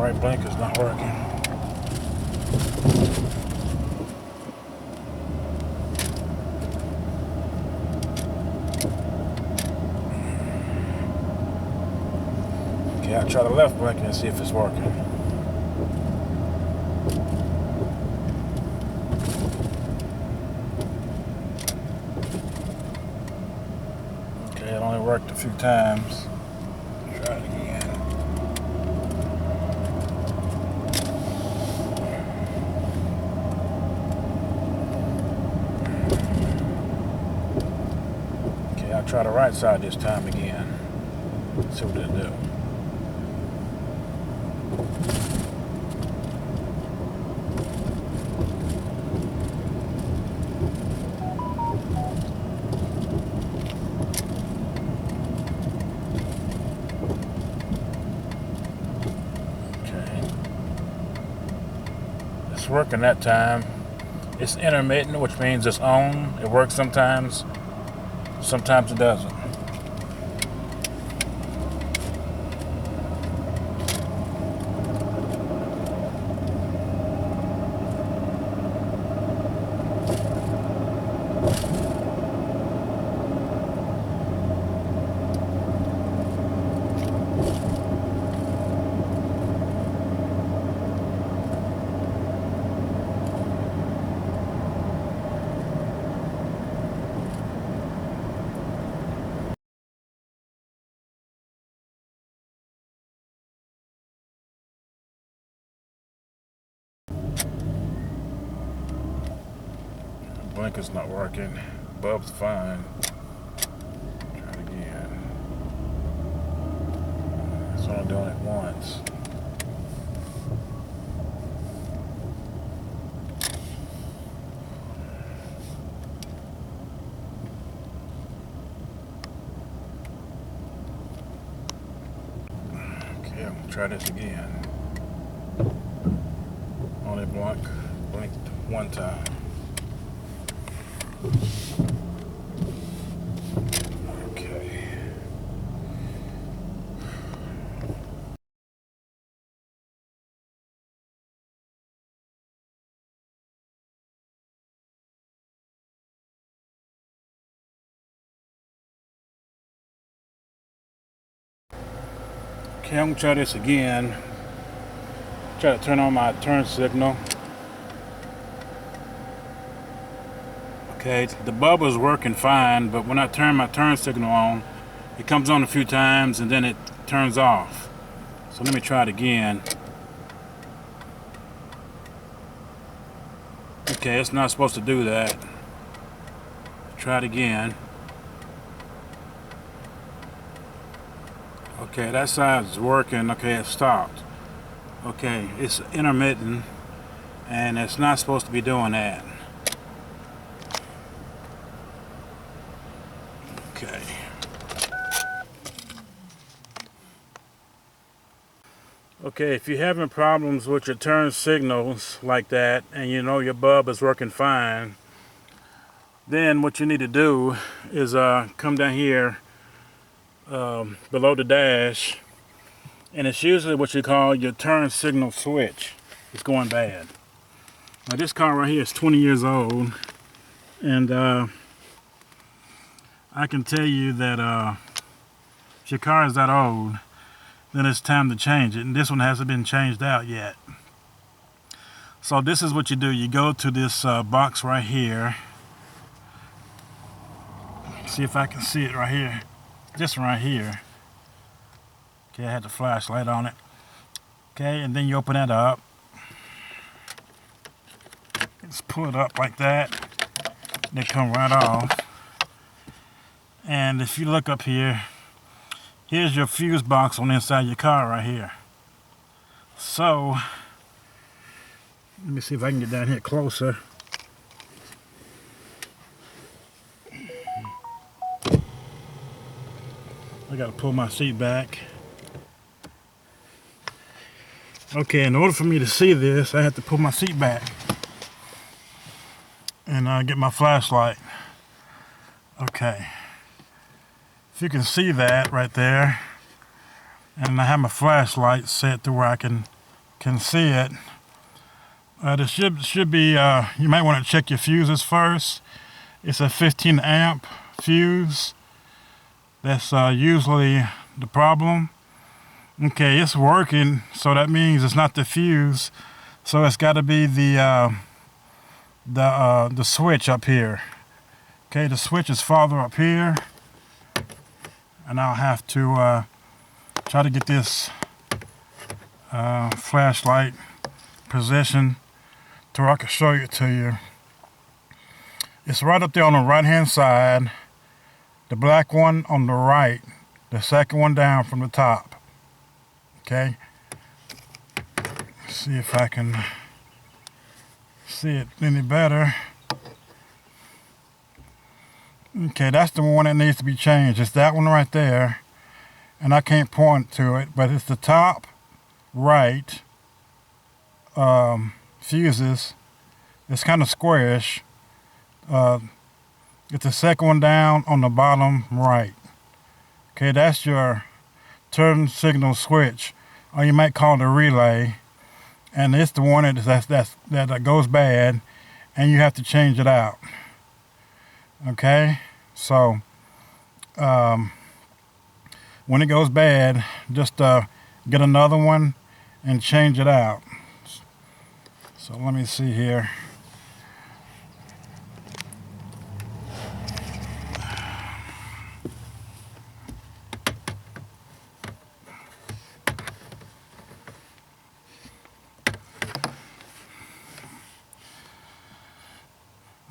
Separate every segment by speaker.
Speaker 1: right blinker's not working. Okay, I'll try the left blinker and see if it's working. Okay, it only worked a few times. Try it again. Okay, I'll try the right side this time again. See what it'll do. It's working that time. It's intermittent, which means it's on. It works sometimes it doesn't. Blinker's not working. Bulb's fine. Try it again. It's only doing it once. Okay, I'm gonna try this again. Only blinked one time. Okay. Okay, I'm gonna try this again. Try to turn on my turn signal. Okay, the bubble's working fine, but when I turn my turn signal on, it comes on a few times and then it turns off. So let me try it again. Okay, it's not supposed to do that. Try it again. Okay, that side's working. Okay, it stopped. Okay, it's intermittent and it's not supposed to be doing that. Okay. Okay, if you're having problems with your turn signals like that and you know your bulb is working fine, then what you need to do is come down here below the dash, and it's usually what you call your turn signal switch. It's going bad. Now this car right here is 20 years old, and I can tell you that if your car is that old, then it's time to change it, and this one hasn't been changed out yet. So this is what you do. You go to this box right here. See if I can see it right here. This one right here. Okay, I had the flashlight on it. Okay, and then you open that up. Just pull it up like that. They come right off. And if you look up here, here's your fuse box on the inside your car right here. So, let me see if I can get down here closer. I gotta pull my seat back. Okay, in order for me to see this, I have to pull my seat back and get my flashlight. Okay, if you can see that right there, and I have my flashlight set to where I can can see it. There should be, you might want to check your fuses first. It's a 15 amp fuse. That's usually the problem. Okay, it's working, so that means it's not the fuse. So it's got to be the switch up here. Okay, the switch is farther up here, and I'll have to try to get this flashlight positioned to where I can show it to you. It's right up there on the right hand side, the black one on the right, the second one down from the top. Okay, see if I can see it any better. Okay, that's the one that needs to be changed. It's that one right there, and I can't point to it, but it's the top right fuses. It's kind of squarish. It's the second one down on the bottom right. Okay, that's your turn signal switch, or you might call it a relay, and it's the one that goes bad, and you have to change it out. Okay, so when it goes bad, just get another one and change it out. So let me see here.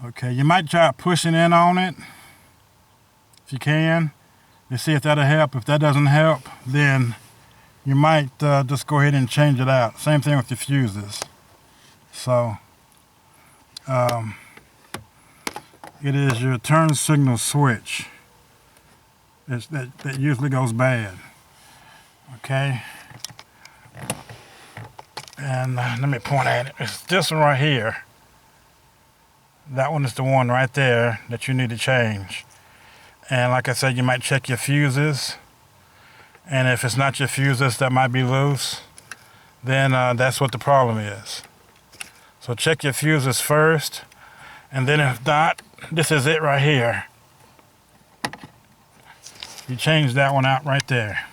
Speaker 1: Okay, you might try pushing in on it if you can to see if that'll help. If that doesn't help, then you might just go ahead and change it out. Same thing with the fuses. So it is your turn signal switch that usually goes bad. Okay, and let me point at it. It's this one right here. That one is the one right there that you need to change. And like I said, you might check your fuses. And if it's not your fuses that might be loose, then that's what the problem is. So check your fuses first. And then if not, this is it right here. You change that one out right there.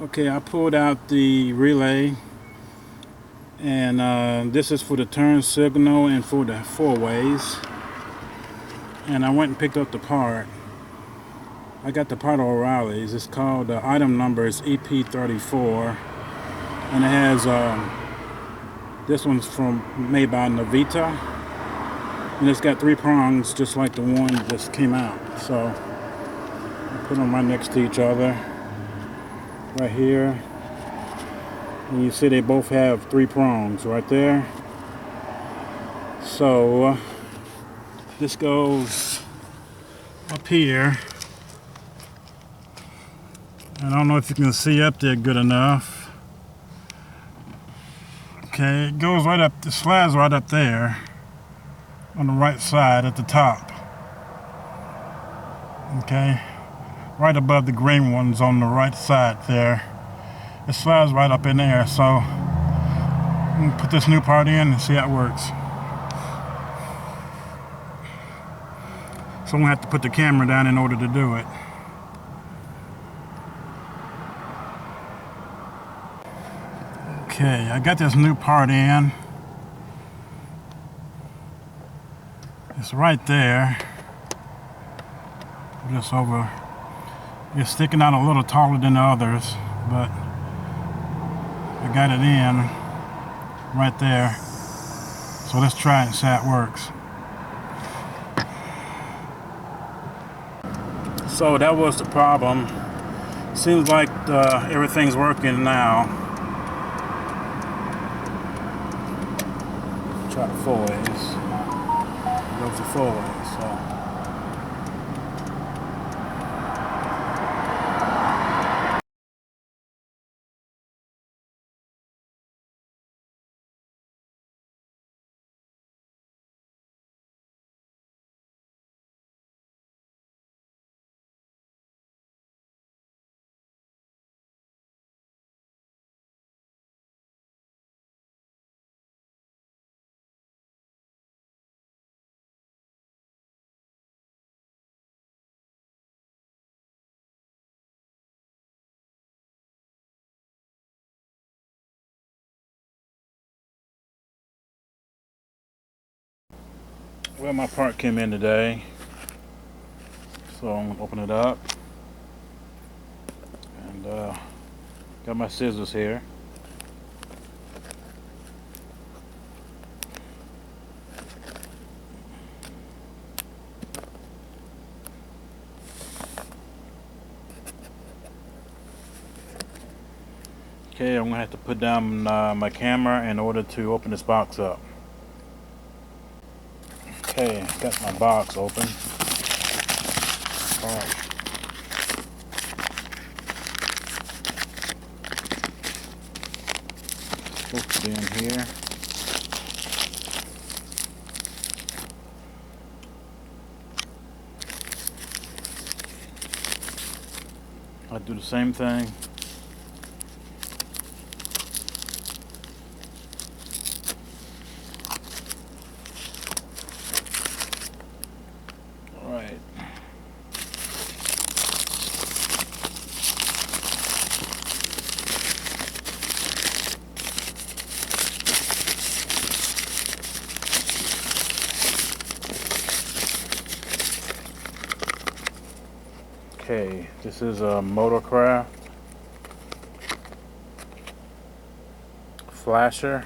Speaker 1: Okay, I pulled out the relay. And this is for the turn signal and for the 4-ways. And I went and picked up the part. I got the part O'Reilly's. It's called, the item number is EP34. And it has, this one's made by Navita. And it's got 3 prongs just like the one that just came out. So I put them right next to each other. Right here. And you see they both have 3 prongs right there. So this goes up here. I don't know if you can see up there good enough. Okay, it goes right up, the slides right up there on the right side at the top. Okay, right above the green ones on the right side there. It slides right up in there, so I'm going to put this new part in and see how it works. So I'm going to have to put the camera down in order to do it. Okay, I got this new part in. It's right there. Just over. It's sticking out a little taller than the others, but I got it in right there. So let's try it and see how it works. So that was the problem. Seems like everything's working now. Try the 4-ways. Go for 4-ways. So. Well, my part came in today, so I'm gonna open it up, and got my scissors here. Okay, I'm gonna have to put down my camera in order to open this box up. Okay, got my box open. All right. Supposed to be in here. I'll do the same thing. All right. Okay, this is a Motorcraft flasher.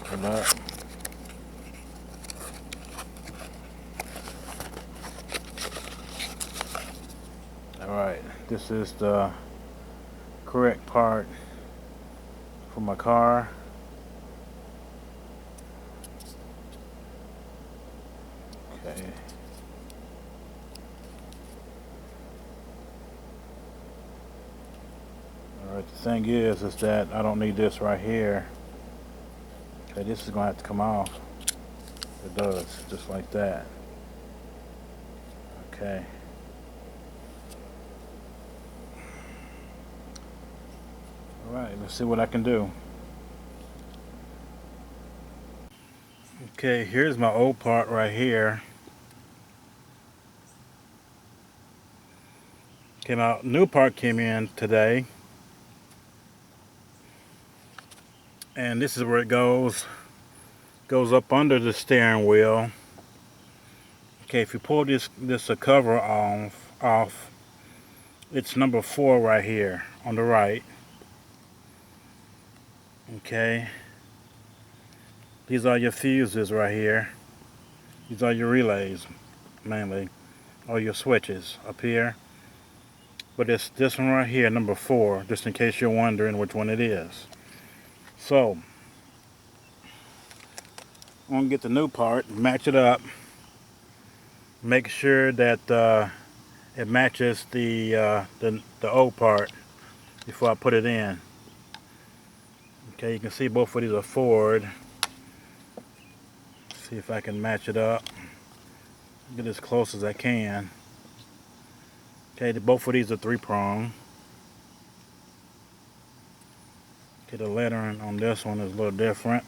Speaker 1: Open up. Alright, this is the correct part for my car. Okay. Alright, the thing is that I don't need this right here. Okay, this is gonna have to come off. It does, just like that. Okay. Alright, let's see what I can do. Okay, here's my old part right here. Came out, new part came in today. And this is where it goes up under the steering wheel. Okay, if you pull this cover off, it's number 4 right here on the right. Okay, these are your fuses right here. These are your relays mainly, or your switches up here. But it's this one right here, number 4, just in case you're wondering which one it is. So I'm gonna get the new part, match it up, make sure that it matches the old part before I put it in. Okay, you can see both of these are forward. See if I can match it up. Get as close as I can. Okay, both of these are 3-prong. Okay, the lettering on this one is a little different.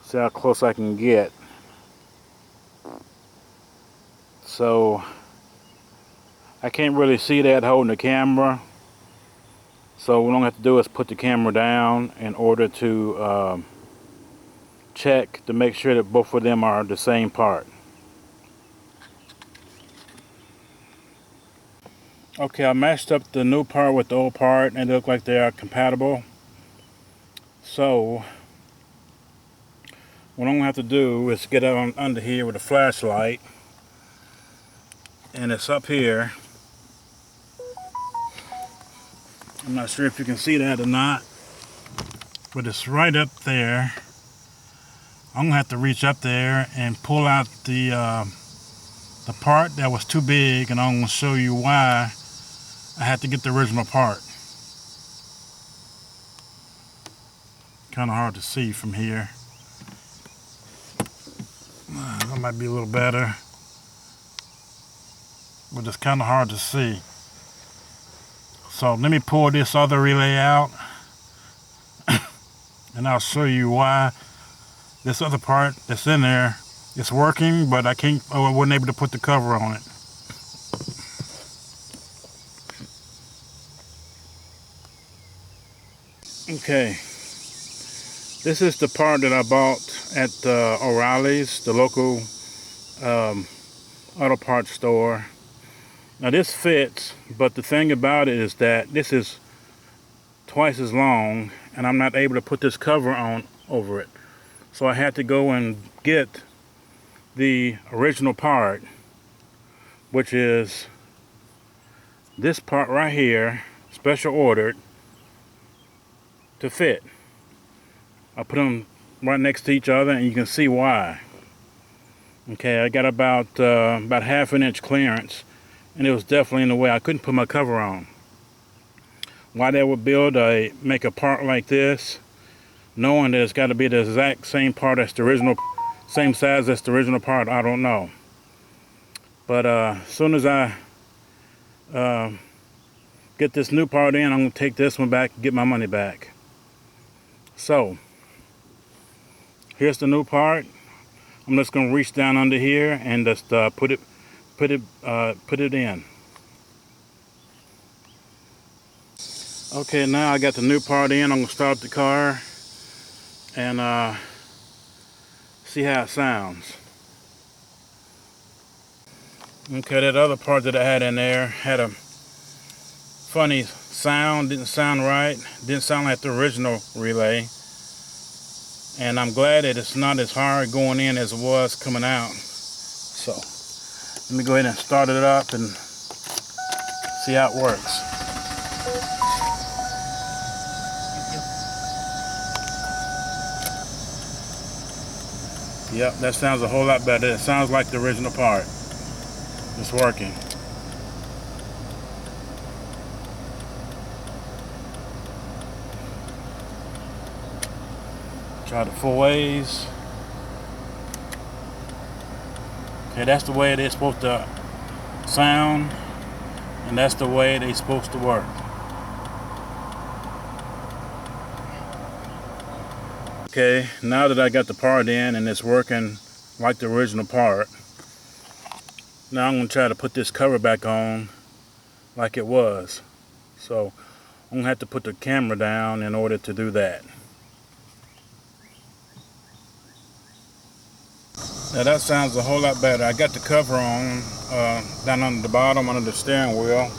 Speaker 1: See how close I can get. So I can't really see that holding the camera. So what I'm gonna have to do is put the camera down in order to check to make sure that both of them are the same part. Okay, I matched up the new part with the old part and they look like they are compatible. So what I'm gonna have to do is get on under here with a flashlight, and it's up here. I'm not sure if you can see that or not, but it's right up there. I'm gonna have to reach up there and pull out the part that was too big, and I'm gonna show you why I had to get the original part. Kind of hard to see from here. That might be a little better, but it's kind of hard to see. So let me pull this other relay out and I'll show you why this other part that's in there is working, but I wasn't able to put the cover on it. Okay, This is the part that I bought at O'Reilly's, the local auto parts store. Now this fits, but the thing about it is that this is twice as long and I'm not able to put this cover on over it. So I had to go and get the original part, which is this part right here, special ordered to fit. I put them right next to each other and you can see why. Okay, I got about half an inch clearance and it was definitely in the way. I couldn't put my cover on. Why they would make a part like this, knowing that it's got to be the exact same part as the original, same size as the original part, I don't know. But as soon as I get this new part in, I'm going to take this one back and get my money back. So here's the new part. I'm just going to reach down under here and just put it in. Okay, now I got the new part in. I'm going to start the car and see how it sounds. Okay, that other part that I had in there had a funny sound, didn't sound right, didn't sound like the original relay. And I'm glad that it's not as hard going in as it was coming out. So let me go ahead and start it up and see how it works. Yep, that sounds a whole lot better. It sounds like the original part. It's working. Try the 4 ways. Okay, that's the way it is supposed to sound, and that's the way they're supposed to work. Okay, now that I got the part in and it's working like the original part, now I'm going to try to put this cover back on like it was. So I'm going to have to put the camera down in order to do that. Now that sounds a whole lot better. I got the cover on down under the bottom, under the steering wheel.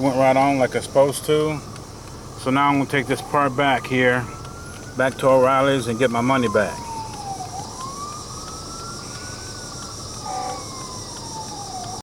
Speaker 1: Went right on like it's supposed to. So now I'm going to take this part back here, back to O'Reilly's and get my money back.